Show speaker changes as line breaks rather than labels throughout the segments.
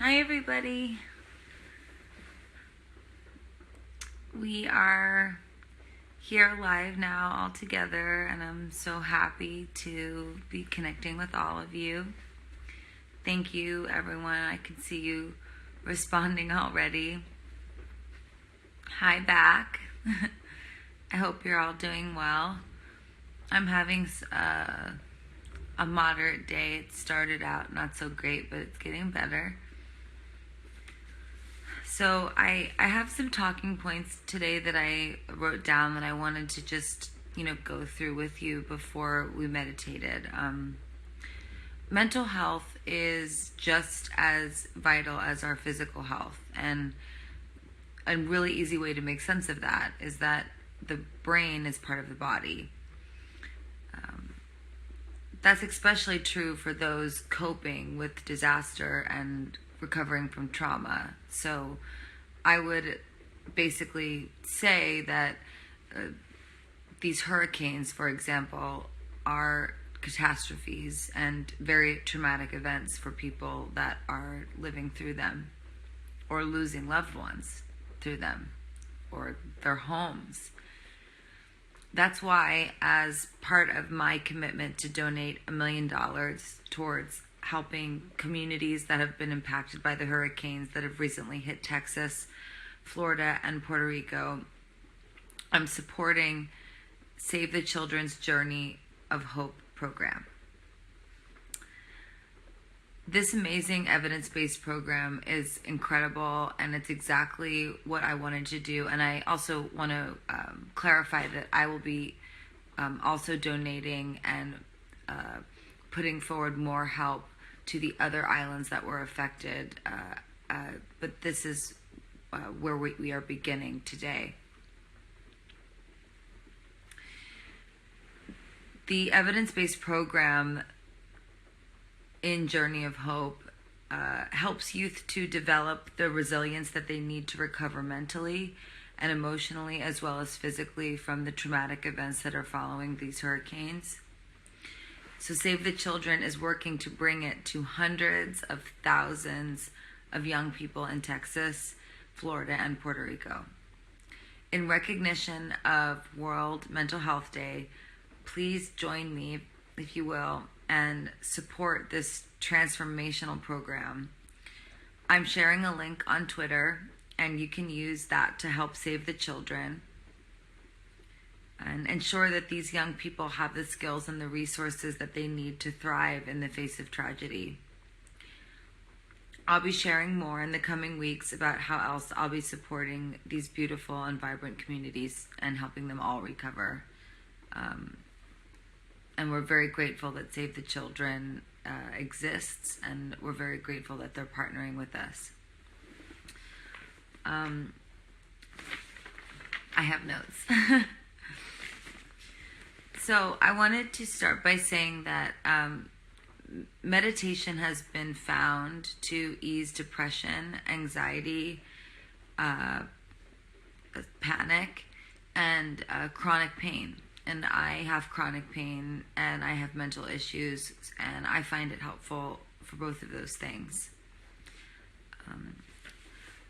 Hi everybody. We are here live now all together, and I'm so happy to be connecting with all of you. Thank you everyone. I can see you responding already. Hi back. I hope you're all doing well. I'm having a moderate day. It started out not so great, but it's getting better. So I have some talking points today that I wrote down that I wanted to just, go through with you before we meditated. Mental health is just as vital as our physical health. And a really easy way to make sense of that is that the brain is part of the body. That's especially true for those coping with disaster and recovering from trauma. So I would basically say that these hurricanes, for example, are catastrophes and very traumatic events for people that are living through them or losing loved ones through them or their homes. That's why, as part of my commitment to donate $1 million towards helping communities that have been impacted by the hurricanes that have recently hit Texas, Florida, and Puerto Rico, I'm supporting Save the Children's Journey of Hope program. This amazing evidence-based program is incredible, and it's exactly what I wanted to do. And I also want to clarify that I will be also donating and putting forward more help to the other islands that were affected. But this is where we are beginning today. The evidence-based program in Journey of Hope helps youth to develop the resilience that they need to recover mentally and emotionally, as well as physically, from the traumatic events that are following these hurricanes. So Save the Children is working to bring it to hundreds of thousands of young people in Texas, Florida, and Puerto Rico. In recognition of World Mental Health Day, please join me, if you will, and support this transformational program. I'm sharing a link on Twitter, and you can use that to help save the children and ensure that these young people have the skills and the resources that they need to thrive in the face of tragedy. I'll be sharing more in the coming weeks about how else I'll be supporting these beautiful and vibrant communities and helping them all recover. And we're very grateful that Save the Children exists, and we're very grateful that they're partnering with us. I have notes. So I wanted to start by saying that meditation has been found to ease depression, anxiety, panic, and chronic pain. And I have chronic pain, and I have mental issues, and I find it helpful for both of those things.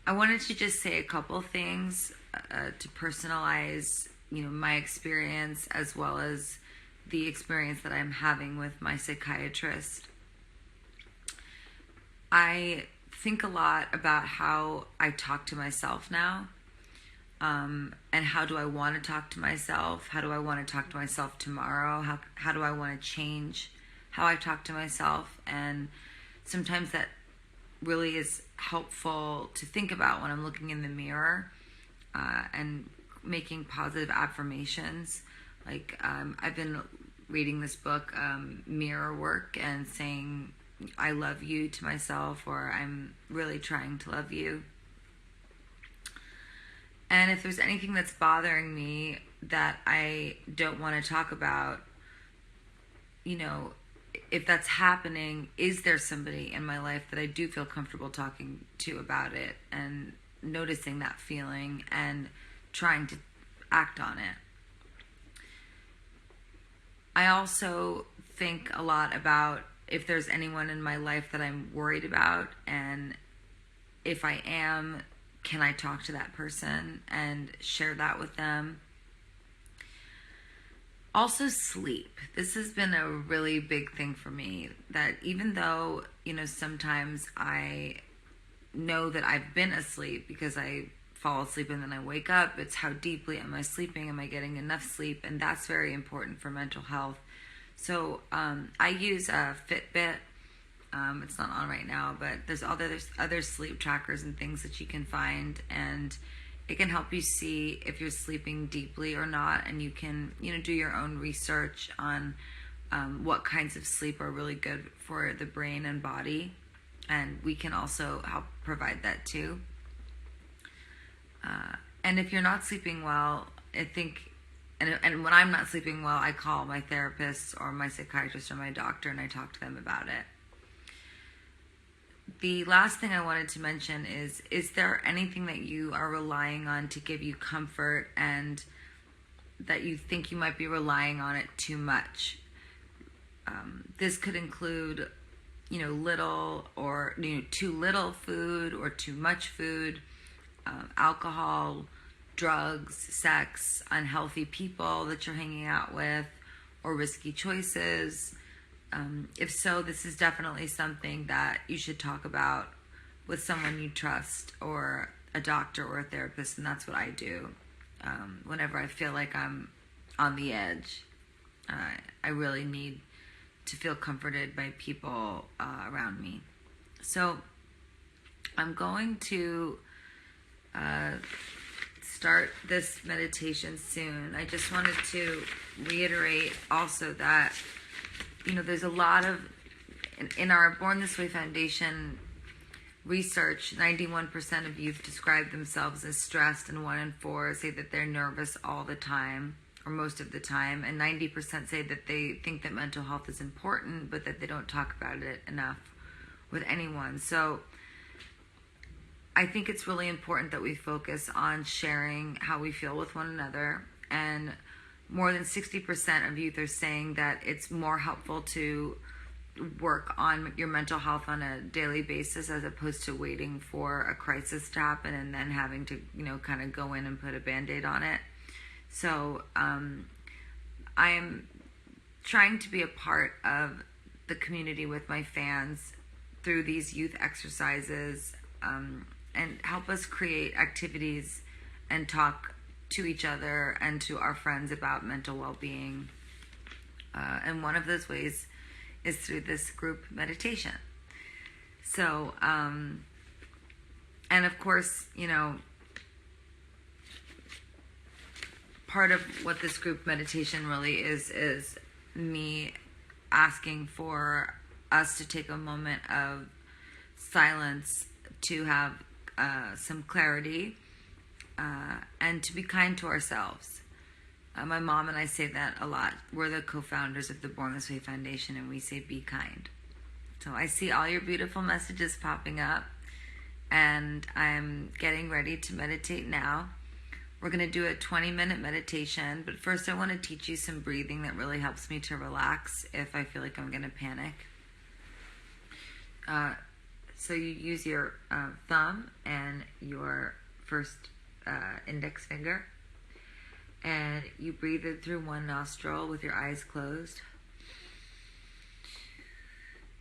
I wanted to just say a couple things to personalize, my experience, as well as the experience that I'm having with my psychiatrist. I think a lot about how I talk to myself now. And how do I want to talk to myself? How do I want to talk to myself tomorrow? How do I want to change how I talk to myself? And sometimes that really is helpful to think about when I'm looking in the mirror and making positive affirmations. Like I've been reading this book, Mirror Work, and saying I love you to myself, or I'm really trying to love you. And if there's anything that's bothering me that I don't want to talk about, if that's happening, is there somebody in my life that I do feel comfortable talking to about it, and noticing that feeling and trying to act on it? I also think a lot about if there's anyone in my life that I'm worried about, and if I am, can I talk to that person and share that with them? Also, sleep. This has been a really big thing for me, that even though, sometimes I know that I've been asleep because I fall asleep and then I wake up, it's how deeply am I sleeping? Am I getting enough sleep? And that's very important for mental health. So I use a Fitbit. It's not on right now, but there's other sleep trackers and things that you can find, and it can help you see if you're sleeping deeply or not, and you can do your own research on what kinds of sleep are really good for the brain and body, and we can also help provide that too. And if you're not sleeping well, I think, and when I'm not sleeping well, I call my therapist or my psychiatrist or my doctor and I talk to them about it. The last thing I wanted to mention is there anything that you are relying on to give you comfort and that you think you might be relying on it too much? This could include, little or too little food or too much food, alcohol, drugs, sex, unhealthy people that you're hanging out with, or risky choices. If so, this is definitely something that you should talk about with someone you trust, or a doctor or a therapist, and that's what I do. Whenever I feel like I'm on the edge, I really need to feel comforted by people around me. So I'm going to start this meditation soon. I just wanted to reiterate also that there's a lot of, in our Born This Way Foundation research, 91% of youth describe themselves as stressed, and 1 in 4 say that they're nervous all the time, or most of the time, and 90% say that they think that mental health is important, but that they don't talk about it enough with anyone. So I think it's really important that we focus on sharing how we feel with one another, and more than 60% of youth are saying that it's more helpful to work on your mental health on a daily basis as opposed to waiting for a crisis to happen and then having to, kind of go in and put a Band-Aid on it. So I'm trying to be a part of the community with my fans through these youth exercises, and help us create activities and talk to each other and to our friends about mental well-being. And one of those ways is through this group meditation. So, and of course, part of what this group meditation really is me asking for us to take a moment of silence to have some clarity, and to be kind to ourselves. My mom and I say that a lot. We're the co-founders of the Born This Way Foundation, and we say be kind. So I see all your beautiful messages popping up, and I'm getting ready to meditate now. We're going to do a 20-minute meditation, but first I want to teach you some breathing that really helps me to relax if I feel like I'm going to panic. So you use your thumb and your first index finger, and you breathe in through one nostril with your eyes closed.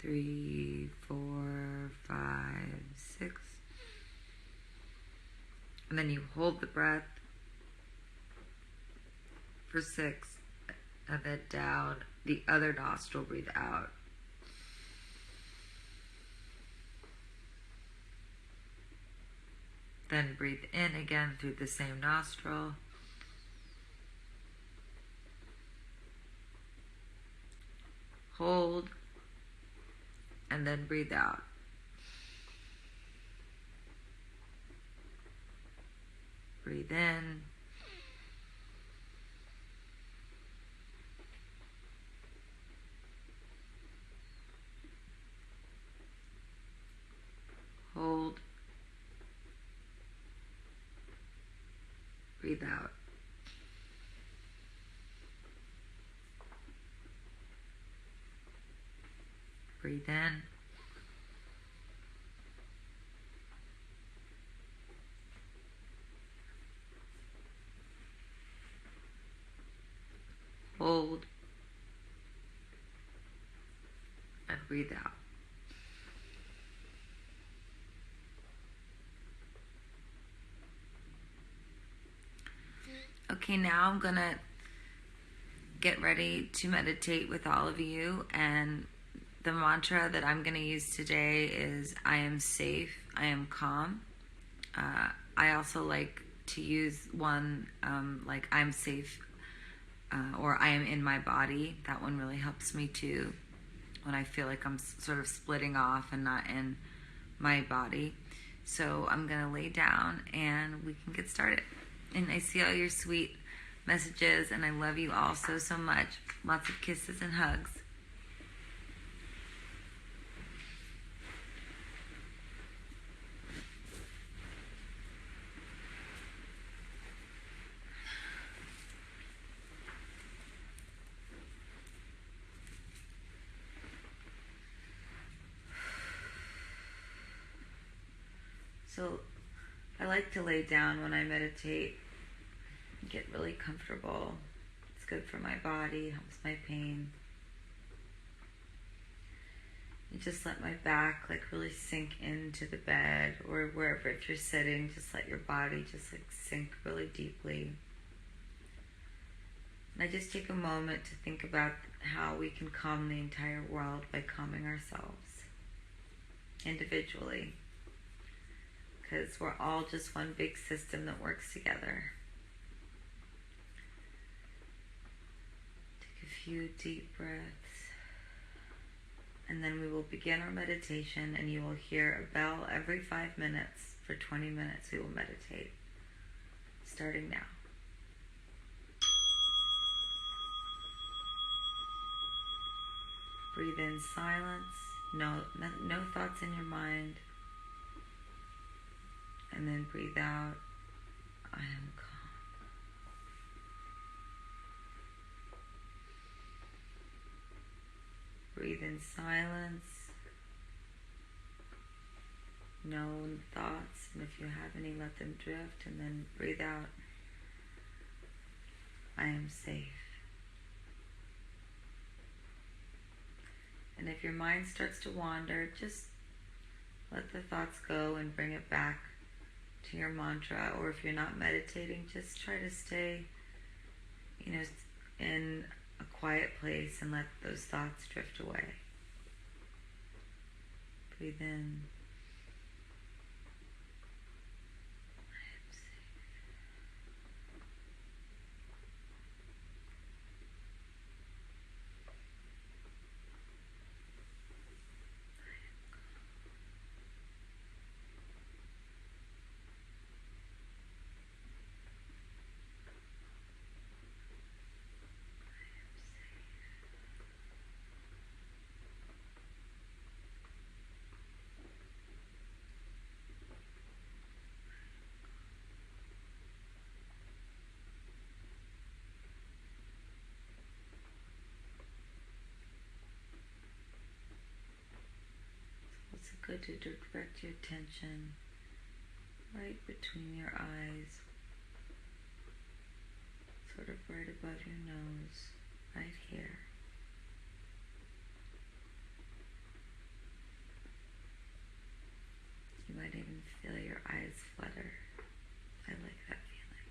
3, 4, 5, 6. And then you hold the breath for 6, and then down the other nostril, breathe out. Then breathe in again through the same nostril. Hold, and then breathe out. Breathe in. Hold. Breathe out. Breathe in. breathe out. Okay, now I'm gonna get ready to meditate with all of you, and the mantra that I'm gonna use today is I am safe, I am calm. I also like to use one like I'm safe or I am in my body. That one really helps me too when I feel like I'm sort of splitting off and not in my body. So I'm gonna lay down and we can get started. And I see all your sweet messages, and I love you all so, so much. Lots of kisses and hugs. So I like to lay down when I meditate, get really comfortable. It's good for my body, helps my pain. And just let my back like really sink into the bed, or wherever, if you're sitting, just let your body just like sink really deeply. And I just take a moment to think about how we can calm the entire world by calming ourselves individually. Because we're all just one big system that works together. Take a few deep breaths. And then we will begin our meditation, and you will hear a bell every 5 minutes. For 20 minutes we will meditate. Starting now. Breathe in silence. No thoughts in your mind. And then breathe out, I am calm. Breathe in silence. No thoughts, and if you have any, let them drift. And then breathe out, I am safe. And if your mind starts to wander, just let the thoughts go and bring it back to your mantra. Or if you're not meditating, just try to stay, in a quiet place and let those thoughts drift away. Breathe in. I am safe. It's good to direct your attention right between your eyes, sort of right above your nose, right here. You might even feel your eyes flutter. I like that feeling.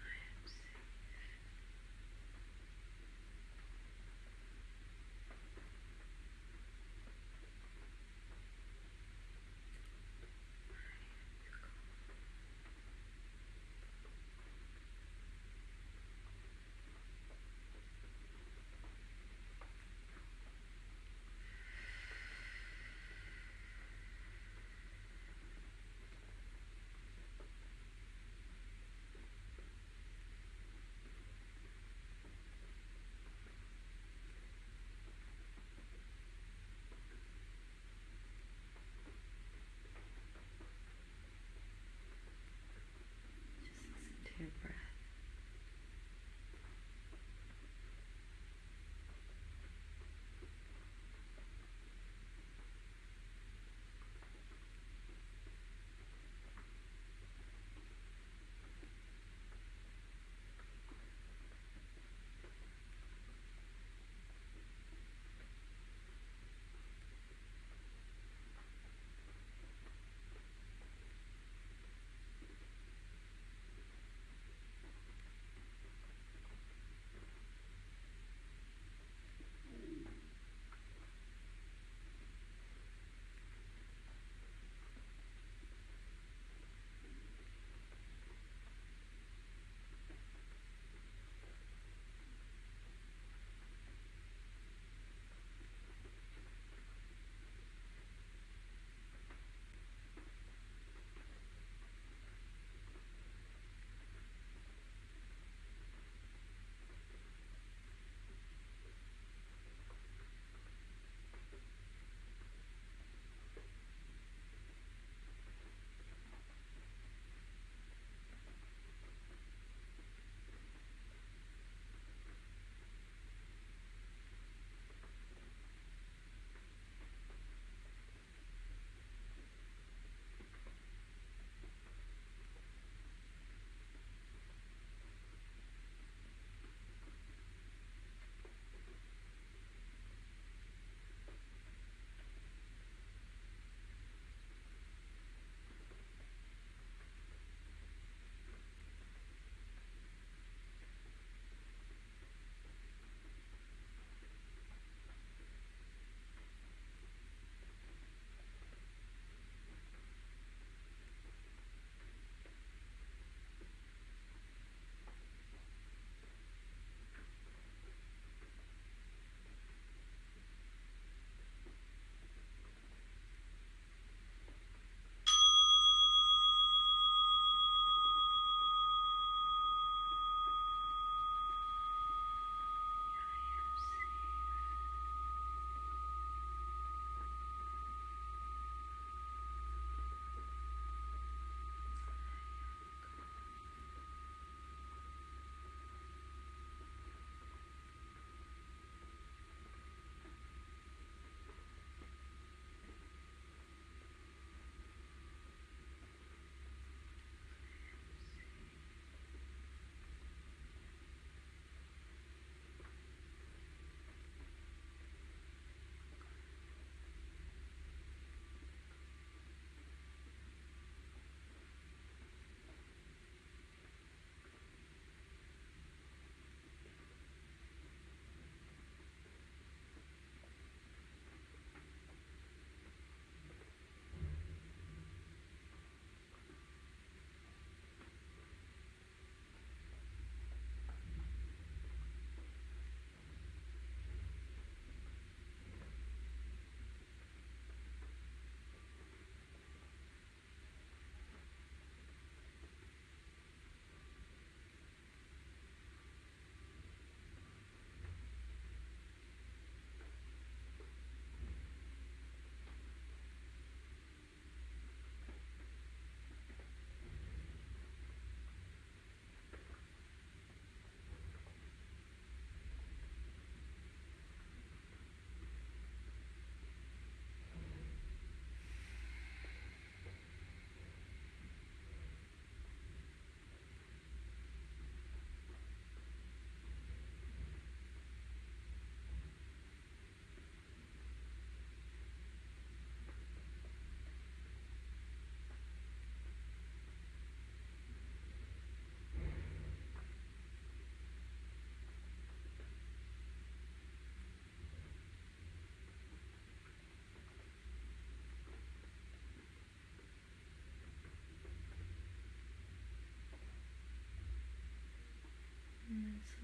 I am safe.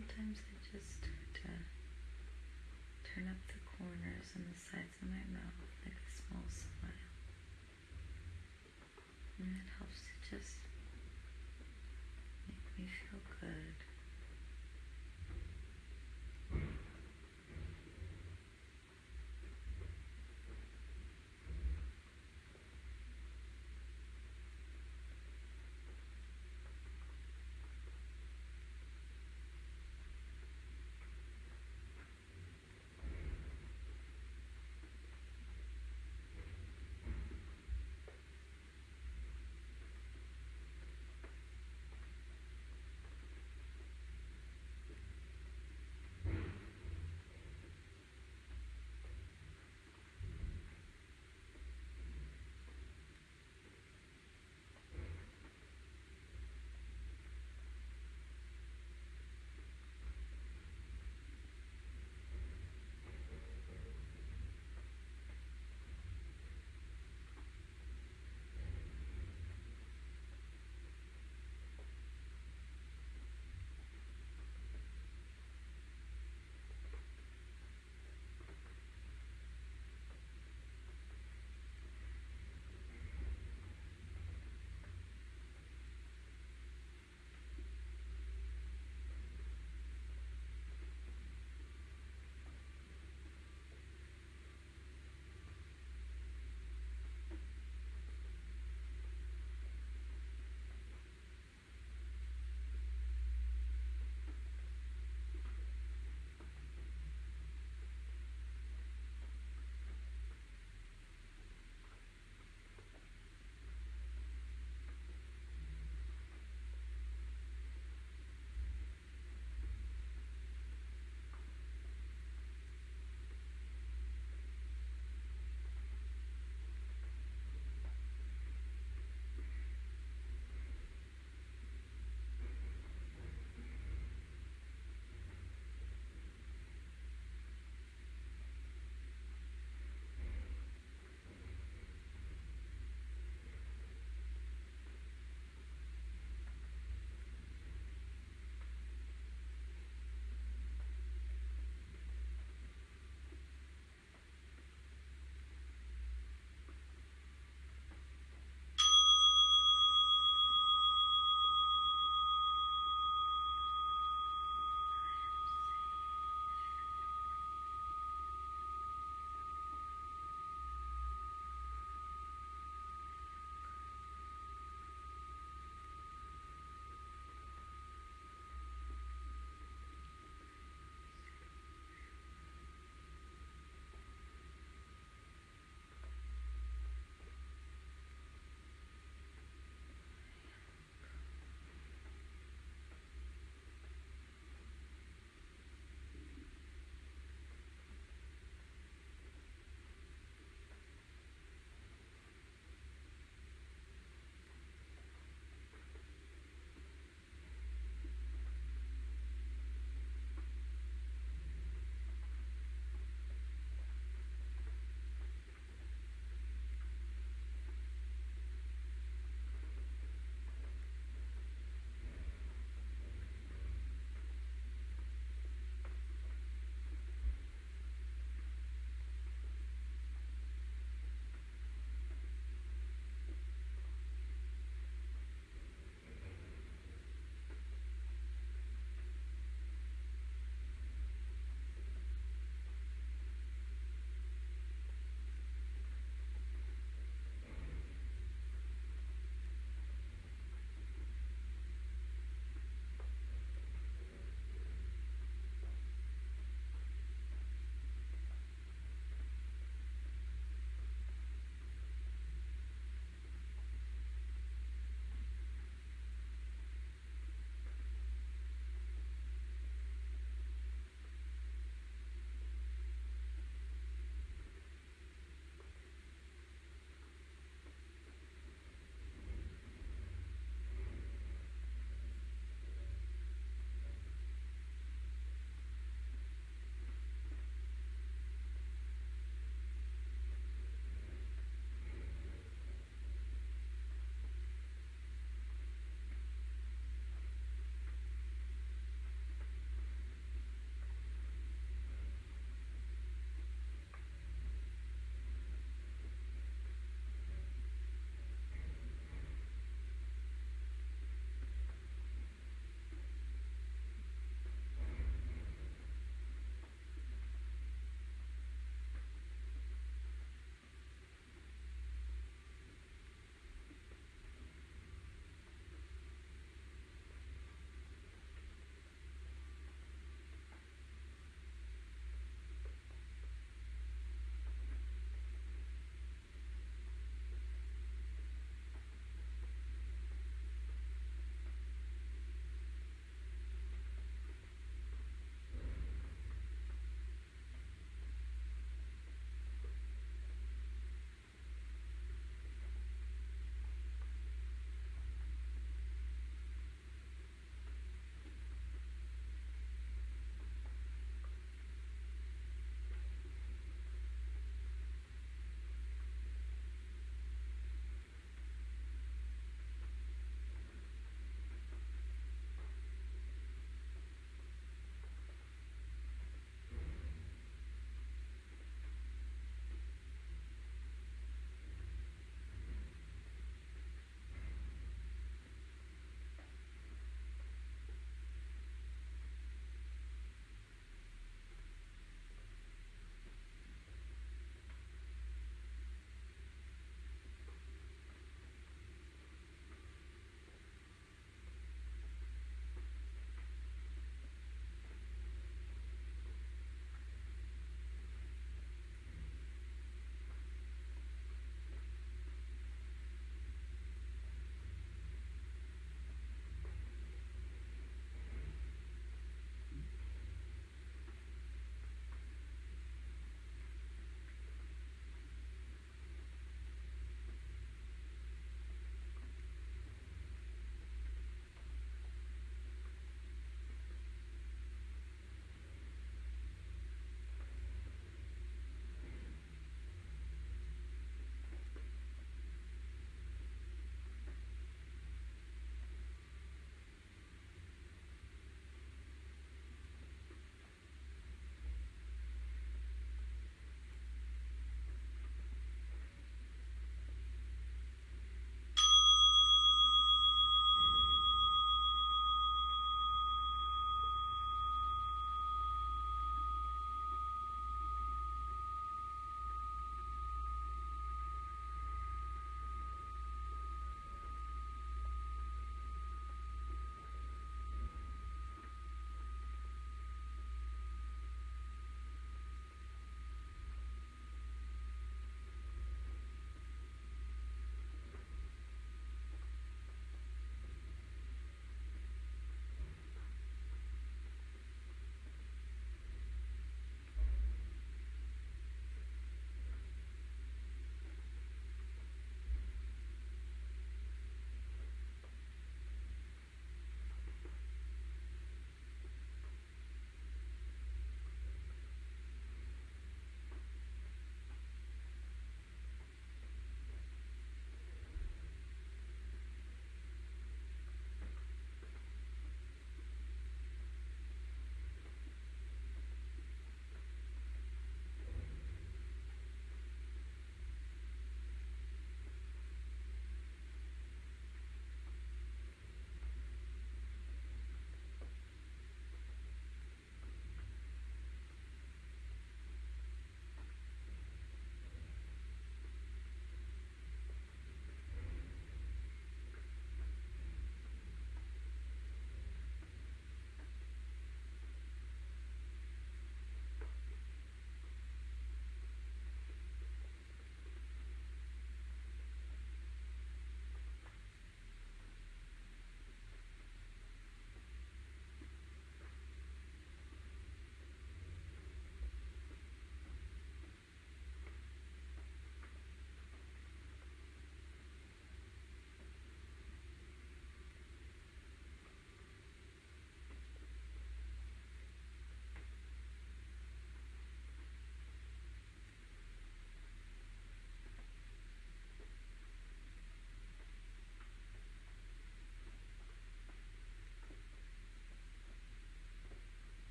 Sometimes I just to turn up the corners and the sides of my mouth like a small smile. And it helps to just make me feel good.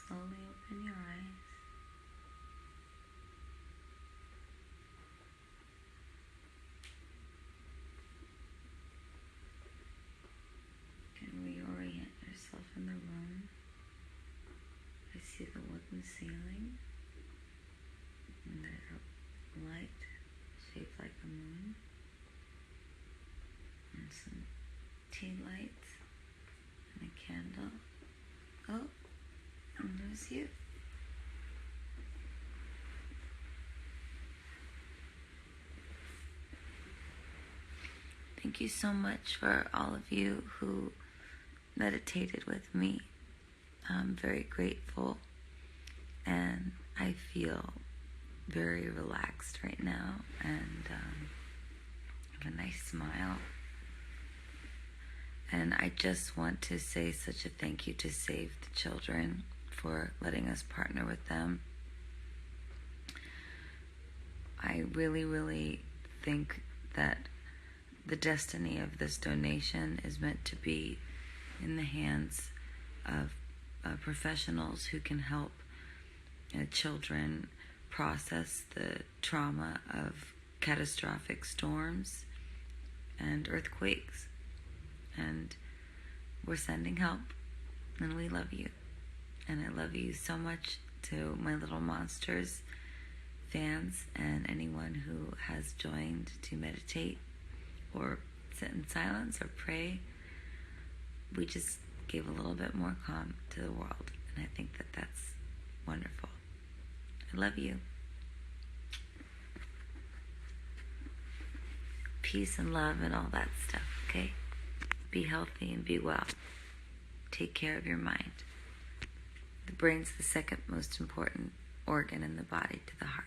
slowly open your eyes. You can reorient yourself in the room. I see the wooden ceiling, and there's a light shaped like a moon, and some tea lights, and a candle. Oh, and there's you. Thank you so much for all of you who meditated with me. I'm very grateful, and I feel very relaxed right now, and have a nice smile. And I just want to say such a thank you to Save the Children for letting us partner with them. I really, really think that the destiny of this donation is meant to be in the hands of professionals who can help children process the trauma of catastrophic storms and earthquakes. And we're sending help, and we love you. And I love you so much, to my Little Monsters fans and anyone who has joined to meditate or sit in silence or pray. We just gave a little bit more calm to the world, and I think that that's wonderful. I love you. Peace and love and all that stuff, okay? Be healthy and be well. Take care of your mind. The brain's the second most important organ in the body to the heart.